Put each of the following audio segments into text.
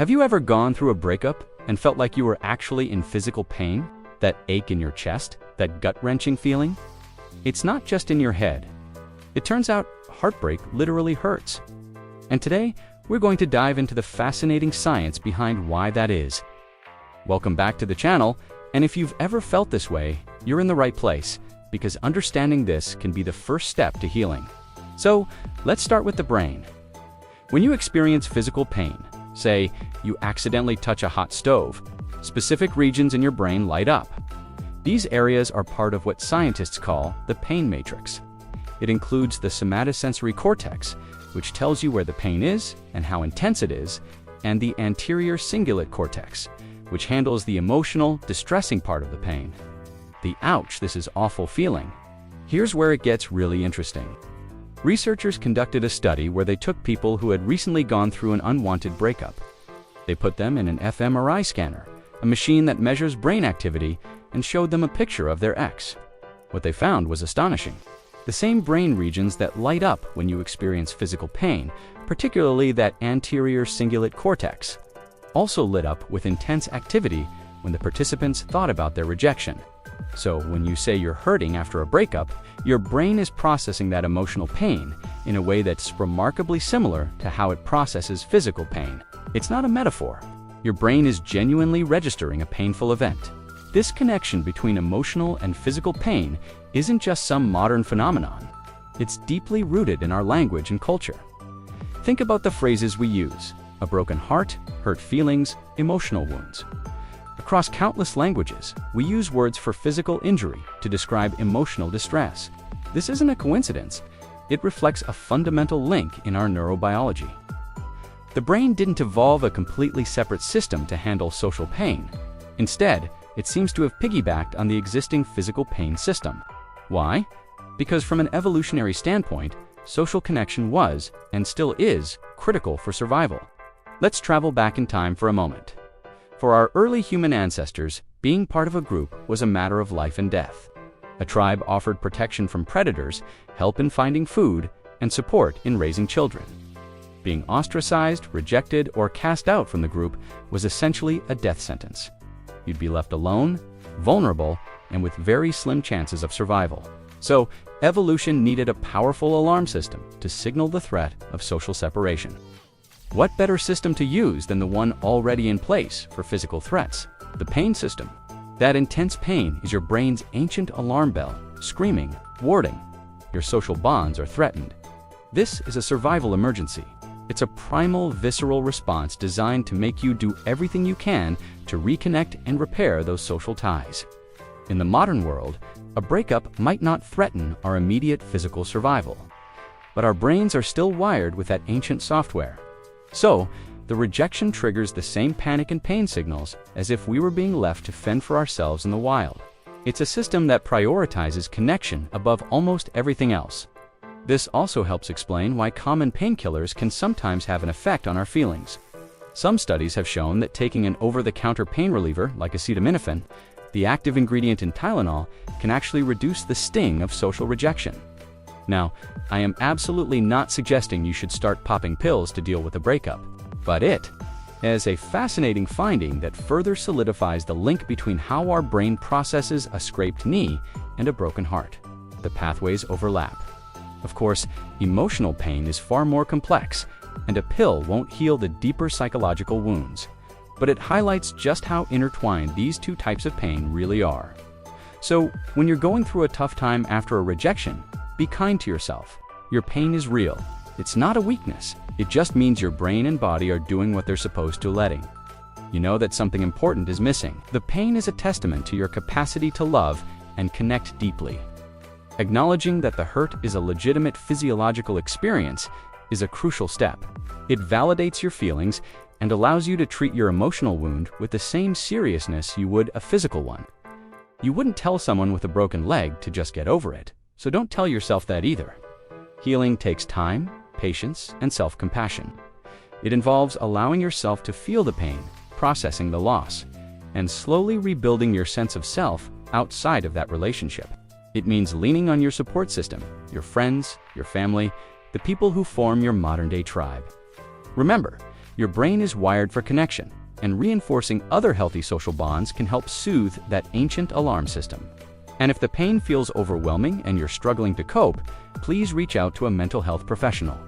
Have you ever gone through a breakup and felt like you were actually in physical pain? That ache in your chest? That gut-wrenching feeling? It's not just in your head. It turns out heartbreak literally hurts. And today, we're going to dive into the fascinating science behind why that is. Welcome back to the channel, and if you've ever felt this way, you're in the right place, because understanding this can be the first step to healing. So, let's start with the brain. When you experience physical pain, say you accidentally touch a hot stove, specific regions in your brain light up. These areas are part of what scientists call the pain matrix. It includes the somatosensory cortex, which tells you where the pain is and how intense it is, and the anterior cingulate cortex, which handles the emotional, distressing part of the pain. The ouch, this is awful feeling. Here's where it gets really interesting. Researchers conducted a study where they took people who had recently gone through an unwanted breakup. They put them in an fMRI scanner, a machine that measures brain activity, and showed them a picture of their ex. What they found was astonishing. The same brain regions that light up when you experience physical pain, particularly that anterior cingulate cortex, also lit up with intense activity when the participants thought about their rejection. So when you say you're hurting after a breakup, your brain is processing that emotional pain in a way that's remarkably similar to how it processes physical pain. It's not a metaphor. Your brain is genuinely registering a painful event. This connection between emotional and physical pain isn't just some modern phenomenon. It's deeply rooted in our language and culture. Think about the phrases we use: a broken heart, hurt feelings, emotional wounds. Across countless languages, we use words for physical injury to describe emotional distress. This isn't a coincidence. It reflects a fundamental link in our neurobiology. The brain didn't evolve a completely separate system to handle social pain. Instead, it seems to have piggybacked on the existing physical pain system. Why? Because from an evolutionary standpoint, social connection was, and still is, critical for survival. Let's travel back in time for a moment. For our early human ancestors, being part of a group was a matter of life and death. A tribe offered protection from predators, help in finding food, and support in raising children. Being ostracized, rejected, or cast out from the group was essentially a death sentence. You'd be left alone, vulnerable, and with very slim chances of survival. So, evolution needed a powerful alarm system to signal the threat of social separation. What better system to use than the one already in place for physical threats? The pain system. That intense pain is your brain's ancient alarm bell, screaming, warning. Your social bonds are threatened. This is a survival emergency. It's a primal, visceral response designed to make you do everything you can to reconnect and repair those social ties. In the modern world, a breakup might not threaten our immediate physical survival, but our brains are still wired with that ancient software. So, the rejection triggers the same panic and pain signals as if we were being left to fend for ourselves in the wild. It's a system that prioritizes connection above almost everything else. This also helps explain why common painkillers can sometimes have an effect on our feelings. Some studies have shown that taking an over-the-counter pain reliever like acetaminophen, the active ingredient in Tylenol, can actually reduce the sting of social rejection. Now, I am absolutely not suggesting you should start popping pills to deal with a breakup, but it is a fascinating finding that further solidifies the link between how our brain processes a scraped knee and a broken heart. The pathways overlap. Of course, emotional pain is far more complex, and a pill won't heal the deeper psychological wounds, but it highlights just how intertwined these two types of pain really are. So, when you're going through a tough time after a rejection, be kind to yourself. Your pain is real. It's not a weakness. It just means your brain and body are doing what they're supposed to letting. You know that something important is missing. The pain is a testament to your capacity to love and connect deeply. Acknowledging that the hurt is a legitimate physiological experience is a crucial step. It validates your feelings and allows you to treat your emotional wound with the same seriousness you would a physical one. You wouldn't tell someone with a broken leg to just get over it, so don't tell yourself that either. Healing takes time, patience, and self-compassion. It involves allowing yourself to feel the pain, processing the loss, and slowly rebuilding your sense of self outside of that relationship. It means leaning on your support system, your friends, your family, the people who form your modern-day tribe. Remember, Your brain is wired for connection, and reinforcing other healthy social bonds can help soothe that ancient alarm system. And if the pain feels overwhelming and you're struggling to cope, please reach out to a mental health professional.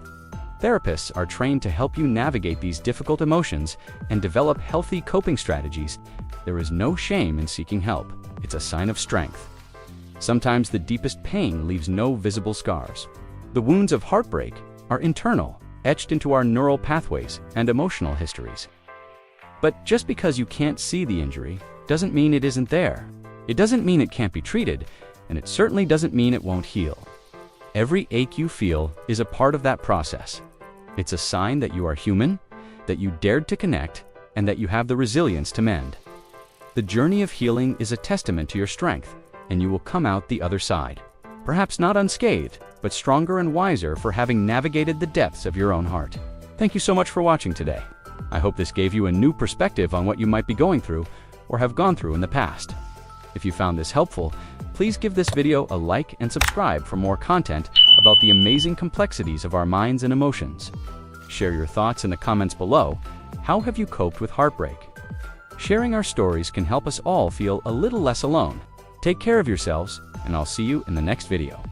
Therapists are trained to help you navigate these difficult emotions and develop healthy coping strategies. There is no shame in seeking help. It's a sign of strength. Sometimes the deepest pain leaves no visible scars. The wounds of heartbreak are internal, etched into our neural pathways and emotional histories. But just because you can't see the injury doesn't mean it isn't there. It doesn't mean it can't be treated, and it certainly doesn't mean it won't heal. Every ache you feel is a part of that process. It's a sign that you are human, that you dared to connect, and that you have the resilience to mend. The journey of healing is a testament to your strength, and you will come out the other side. Perhaps not unscathed, but stronger and wiser for having navigated the depths of your own heart. Thank you so much for watching today. I hope this gave you a new perspective on what you might be going through or have gone through in the past. If you found this helpful, please give this video a like and subscribe for more content about the amazing complexities of our minds and emotions. Share your thoughts in the comments below. How have you coped with heartbreak? Sharing our stories can help us all feel a little less alone. Take care of yourselves, and I'll see you in the next video.